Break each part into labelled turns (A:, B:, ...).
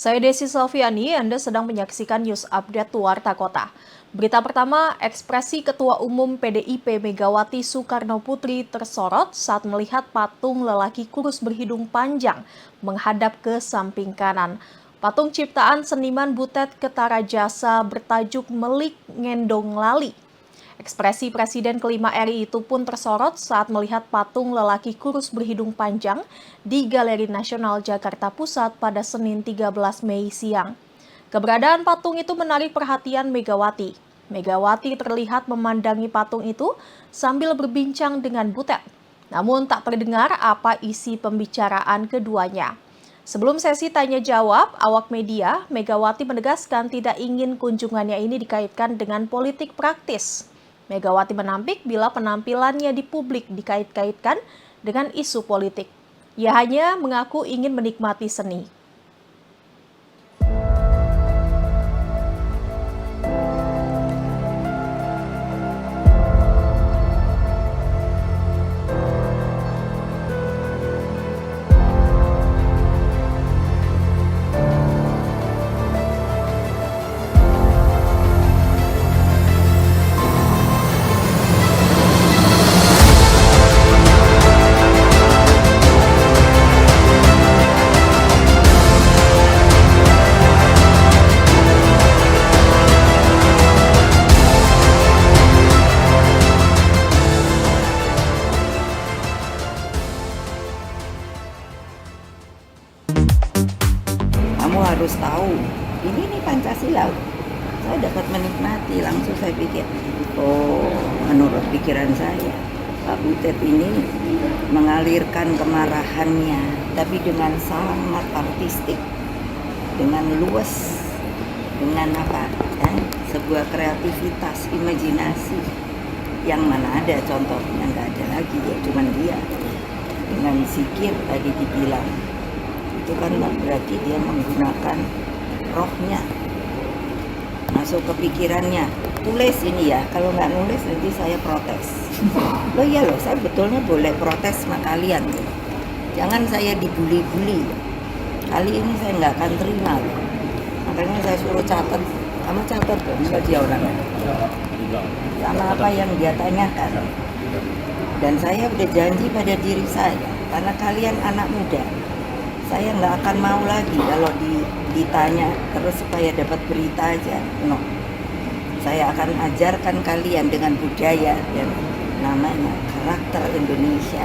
A: Saya Desi Salviani, Anda sedang menyaksikan News Update Warta Kota. Berita pertama, ekspresi Ketua Umum PDIP Megawati Soekarno Putri tersorot saat melihat patung lelaki kurus berhidung panjang menghadap ke samping kanan. Patung ciptaan seniman Butet Ketarajasa bertajuk Melik Ngendong Lali. Ekspresi Presiden kelima RI itu pun tersorot saat melihat patung lelaki kurus berhidung panjang di Galeri Nasional Jakarta Pusat pada Senin 13 Mei siang. Keberadaan patung itu menarik perhatian Megawati. Megawati terlihat memandangi patung itu sambil berbincang dengan Butet. Namun tak terdengar apa isi pembicaraan keduanya. Sebelum sesi tanya jawab awak media, Megawati menegaskan tidak ingin kunjungannya ini dikaitkan dengan politik praktis. Megawati menampik bila penampilannya di publik dikait-kaitkan dengan isu politik. Ia hanya mengaku ingin menikmati seni.
B: Kamu harus tahu, ini nih Pancasila. Saya dapat menikmati, langsung saya pikir, oh menurut pikiran saya, Pak Butet ini mengalirkan kemarahannya, tapi dengan sangat artistik, dengan luas, dengan sebuah kreativitas, imajinasi, yang mana ada contohnya, nggak ada lagi, ya cuman dia. Dengan zikir tadi dibilang, itu kan berarti dia menggunakan rohnya, masuk ke pikirannya. Tulis ini ya, kalau nggak nulis nanti saya protes. Loh ya loh, saya betulnya boleh protes sama kalian. Jangan saya dibully-bully. Kali ini saya nggak akan terima loh. Makanya saya suruh catat. Kamu catat dong, dia orangnya. Sama apa yang dia tanyakan. Dan saya udah janji pada diri saya, karena kalian anak muda, saya nggak akan mau lagi kalau ditanya terus supaya dapat berita aja. No, saya akan ajarkan kalian dengan budaya dan namanya karakter Indonesia.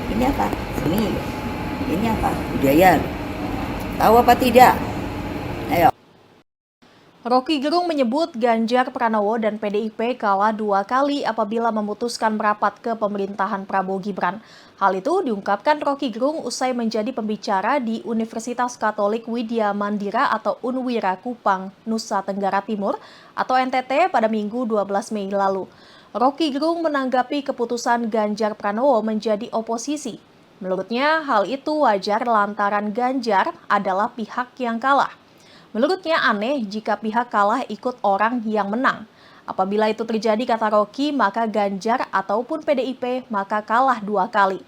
B: Ini apa? Seni. Ini apa? Budaya. Tahu apa tidak? Ayo.
A: Roky Gerung menyebut Ganjar Pranowo dan PDIP kalah 2 kali apabila memutuskan merapat ke pemerintahan Prabowo Gibran. Hal itu diungkapkan Roky Gerung usai menjadi pembicara di Universitas Katolik Widya Mandira atau Unwira Kupang, Nusa Tenggara Timur atau NTT pada Minggu 12 Mei lalu. Roky Gerung menanggapi keputusan Ganjar Pranowo menjadi oposisi. Menurutnya hal itu wajar lantaran Ganjar adalah pihak yang kalah. Menurutnya aneh jika pihak kalah ikut orang yang menang. Apabila itu terjadi, kata Roky, maka Ganjar ataupun PDIP maka kalah 2 kali.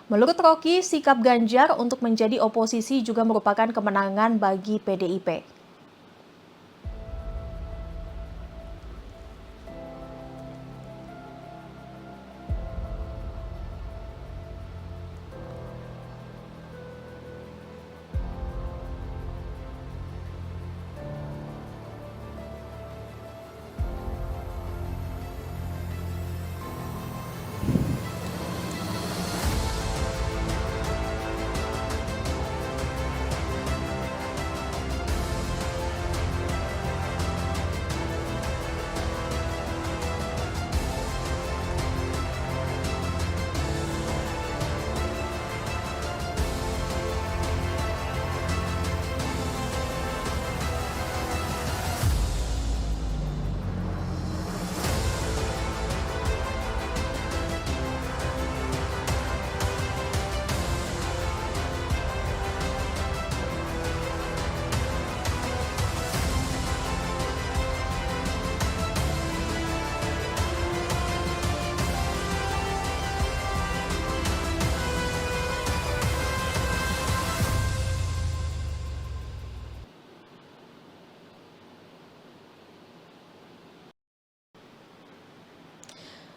A: Menurut Roky, sikap Ganjar untuk menjadi oposisi juga merupakan kemenangan bagi PDIP.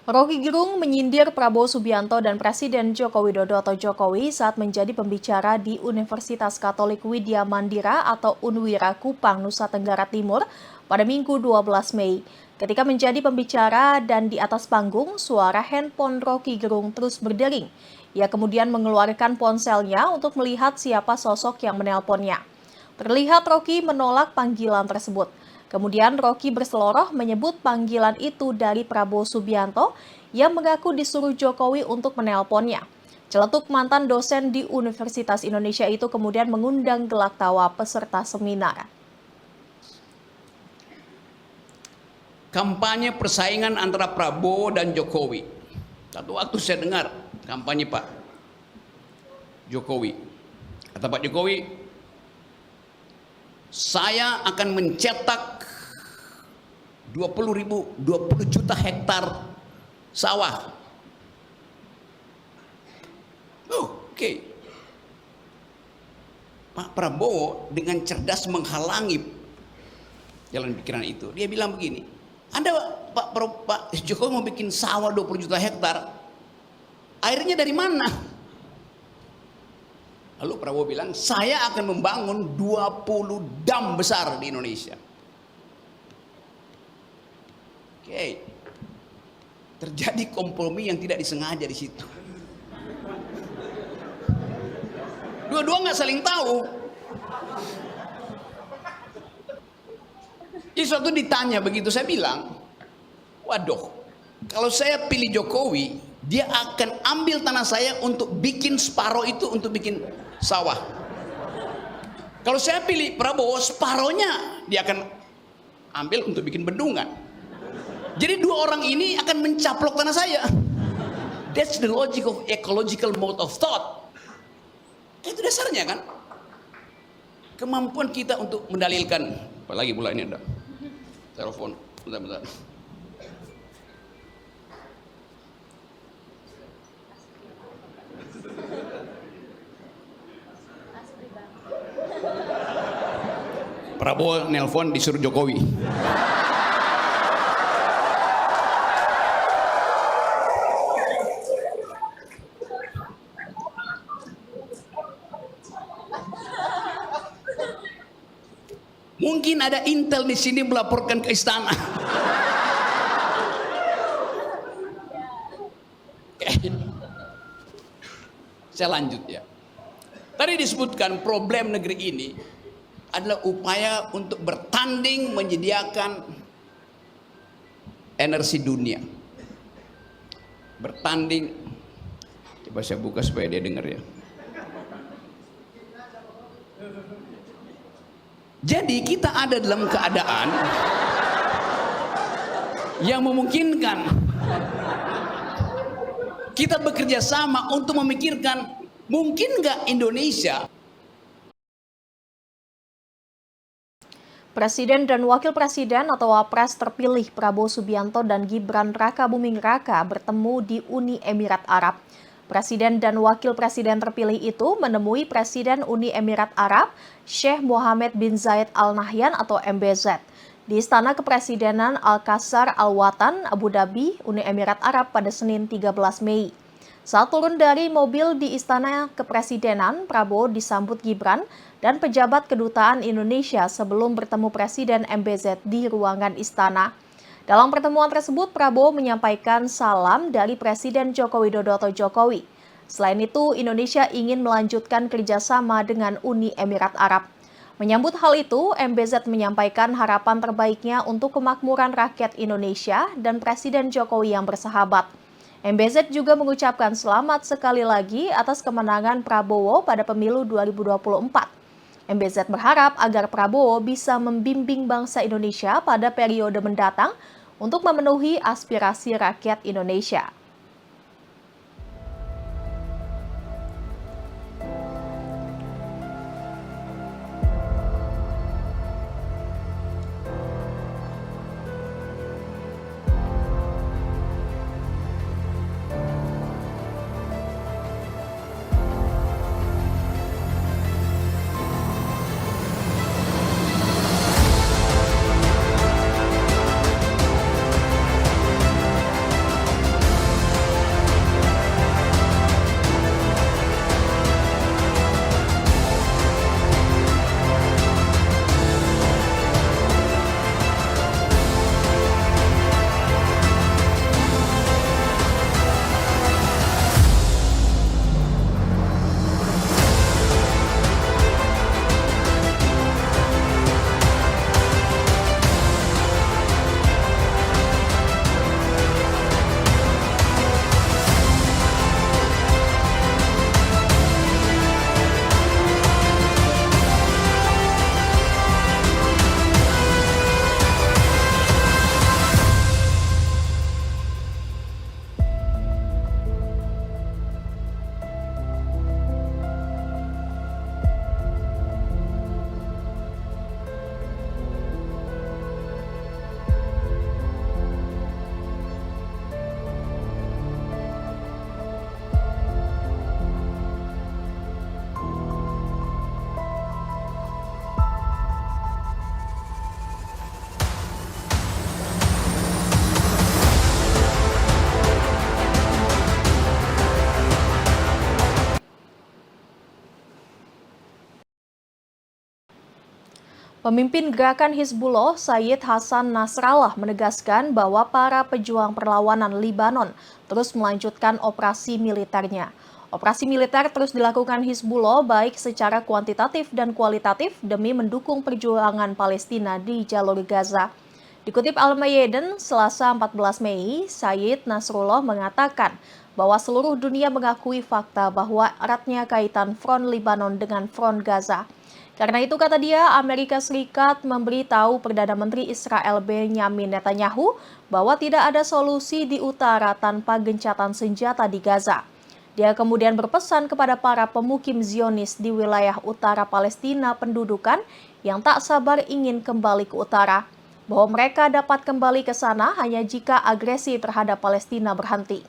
A: Roky Gerung menyindir Prabowo Subianto dan Presiden Joko Widodo atau Jokowi saat menjadi pembicara di Universitas Katolik Widya Mandira atau Unwira Kupang, Nusa Tenggara Timur pada Minggu 12 Mei. Ketika menjadi pembicara dan di atas panggung, suara handphone Roky Gerung terus berdering. Ia kemudian mengeluarkan ponselnya untuk melihat siapa sosok yang menelponnya. Terlihat Roky menolak panggilan tersebut. Kemudian Roky berseloroh menyebut panggilan itu dari Prabowo Subianto yang mengaku disuruh Jokowi untuk menelponnya. Celetuk mantan dosen di Universitas Indonesia itu kemudian mengundang gelak tawa peserta seminar.
C: Kampanye persaingan antara Prabowo dan Jokowi. Satu waktu saya dengar kampanye Pak Jokowi. Kata Pak Jokowi, saya akan mencetak 20 juta hektar sawah. Oke. Pak Prabowo dengan cerdas menghalangi jalan pikiran itu. Dia bilang begini, Anda Pak Jokowi mau bikin sawah 20 juta hektar, airnya dari mana? Lalu Prabowo bilang, saya akan membangun 20 dam besar di Indonesia. Oke. Terjadi kompromi yang tidak disengaja di situ. Dua-dua nggak saling tahu. Jadi suatu ditanya begitu, saya bilang, waduh, kalau saya pilih Jokowi, dia akan ambil tanah saya untuk bikin separoh itu untuk bikin sawah. Kalau saya pilih Prabowo, separohnya dia akan ambil untuk bikin bendungan. Jadi dua orang ini akan mencaplok tanah saya. That's the logic of ecological mode of thought. Itu dasarnya kan. Kemampuan kita untuk mendalilkan. Apalagi pula ini ada telepon. Bentar. Prabowo nelpon disuruh Jokowi. Mungkin ada intel di sini melaporkan ke istana. Saya lanjut ya. Tadi disebutkan problem negeri ini adalah upaya untuk bertanding menyediakan energi dunia. Bertanding. Coba saya buka supaya dia dengar ya. Jadi kita ada dalam keadaan yang memungkinkan kita bekerja sama untuk memikirkan mungkin nggak Indonesia.
A: Presiden dan Wakil Presiden atau Wapres terpilih Prabowo Subianto dan Gibran Rakabuming Raka bertemu di Uni Emirat Arab. Presiden dan Wakil Presiden terpilih itu menemui Presiden Uni Emirat Arab, Sheikh Mohammed bin Zayed Al Nahyan atau MBZ, di Istana Kepresidenan Al-Qasar Al-Watan, Abu Dhabi, Uni Emirat Arab pada Senin 13 Mei. Saat turun dari mobil di Istana Kepresidenan, Prabowo disambut Gibran dan pejabat kedutaan Indonesia sebelum bertemu Presiden MBZ di ruangan istana. Dalam pertemuan tersebut, Prabowo menyampaikan salam dari Presiden Joko Widodo atau Jokowi. Selain itu, Indonesia ingin melanjutkan kerjasama dengan Uni Emirat Arab. Menyambut hal itu, MBZ menyampaikan harapan terbaiknya untuk kemakmuran rakyat Indonesia dan Presiden Jokowi yang bersahabat. MBZ juga mengucapkan selamat sekali lagi atas kemenangan Prabowo pada pemilu 2024. MBZ berharap agar Prabowo bisa membimbing bangsa Indonesia pada periode mendatang untuk memenuhi aspirasi rakyat Indonesia. Pemimpin gerakan Hizbullah, Sayyid Hasan Nasrallah, menegaskan bahwa para pejuang perlawanan Libanon terus melanjutkan operasi militernya. Operasi militer terus dilakukan Hizbullah baik secara kuantitatif dan kualitatif demi mendukung perjuangan Palestina di jalur Gaza. Dikutip Al-Mayadin, Selasa 14 Mei, Sayyid Nasrullah mengatakan bahwa seluruh dunia mengakui fakta bahwa eratnya kaitan front Libanon dengan front Gaza. Karena itu, kata dia, Amerika Serikat memberitahu Perdana Menteri Israel Benyamin Netanyahu bahwa tidak ada solusi di utara tanpa gencatan senjata di Gaza. Dia kemudian berpesan kepada para pemukim Zionis di wilayah utara Palestina pendudukan yang tak sabar ingin kembali ke utara, bahwa mereka dapat kembali ke sana hanya jika agresi terhadap Palestina berhenti.